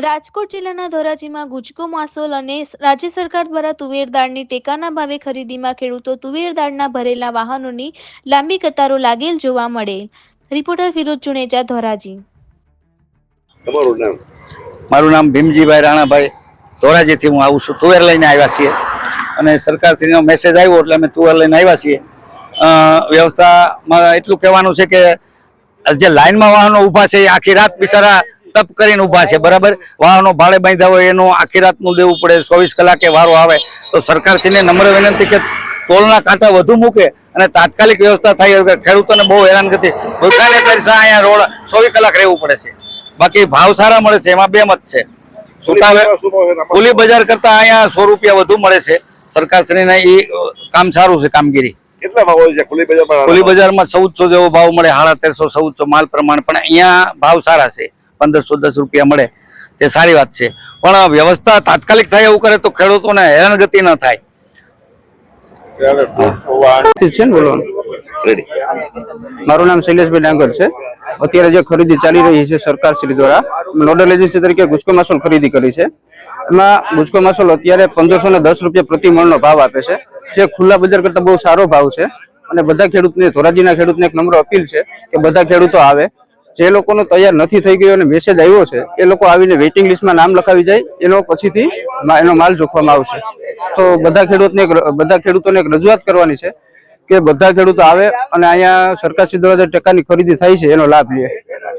રાજકોટ જિલ્લાના ધોરાજીમાં ગુજકો માસોલ અને રાજ્ય સરકાર દ્વારા તુવેર દાળની ટેકાના ભાવે ખરીદીમાં ખેડૂતો તુવેર દાળના ભરેલા વાહનોની લાંબી કતારો લાગેલ જોવા મળે। રિપોર્ટર ફિરોજ ચુનેજા, ધોરાજી। તમારું નામ? મારું નામ ભીમજીભાઈ રાણાભાઈ, ધોરાજીથી હું આવું છું। તુવેર લઈને આવ્યા છીએ અને સરકારશ્રીનો મેસેજ આવ્યો એટલે અમે તુવેર લઈને આવ્યા છીએ। વ્યવસ્થામાં એટલું કહેવાનું છે કે જે લાઈનમાં વાહનો ઊભા છે એ આખી રાત બિચારા તપ કરીને ઊભા છે, બરાબર। વાહનો ભાડે બાંધ્યા હોય એનું આખી રાતનું દેવું પડે, 24 કલાકે વારો આવે તો સરકારશ્રીને નમ્ર વિનંતી કે ટોલના કાંટા વધુ મૂકે અને તાત્કાલિક વ્યવસ્થા થાય। ખેડૂતોને બહુ હેરાનગતિ, ભૂખાને પૈસા અહીંયા રોડ 24 કલાક રહેવું પડે છે। બાકી ભાવ સારા મળે છે, એમાં બે મત છે। ખુલ્લી બજાર કરતા અહીંયા 100 રૂપિયા વધુ મળે છે। સરકારશ્રીને એ કામ સારું છે, કામગીરી। કેટલા ભાવ હોય છે ખુલ્લી બજારમાં? ખુલ્લી બજારમાં 1400 જેવો ભાવ મળે, 1350 1400 માલ પ્રમાણ, પણ અહીંયા ભાવ સારા છે, 1510 રૂપિયા મળે, તે સારી વાત છે। પણ વ્યવસ્થા તાત્કાલિક થાય એવું કરે તો ખેડૂતોને હેરાનગતિ ન થાય। મારું નામ શૈલેષભાઈ ડાંગર છે। અત્યારે જે ખરીદી ચાલી રહી છે સરકારશ્રી દ્વારા નોડલ એજન્સી તરીકે ગુજકો માસોલ ખરીદી કરી છે। એમાં ગુજકો માસોલ અત્યારે 1510 રૂપિયા પ્રતિ મણનો ભાવ આપે છે, જે ખુલ્લા બજાર કરતા બહુ સારો ભાવ છે। અને બધા ખેડૂતને, ધોરાજીના ખેડૂતને એક નમ્ર અપીલ છે કે બધા ખેડૂતો આવે। જે લોકોનો તૈયાર નથી થઈ ગયો અને મેસેજ આવ્યો છે એ લોકો આવીને વેઇટિંગ લિસ્ટમાં નામ લખાવી જાય, એનો પછીથી એનો માલ જોખવામાં આવશે। તો બધા ખેડૂતોને એક રજૂઆત કરવાની છે કે બધા ખેડૂતો આવે અને અહીંયા સરકારશ્રી દ્વારા જે ટેકાની ખરીદી થાય છે એનો લાભ લે।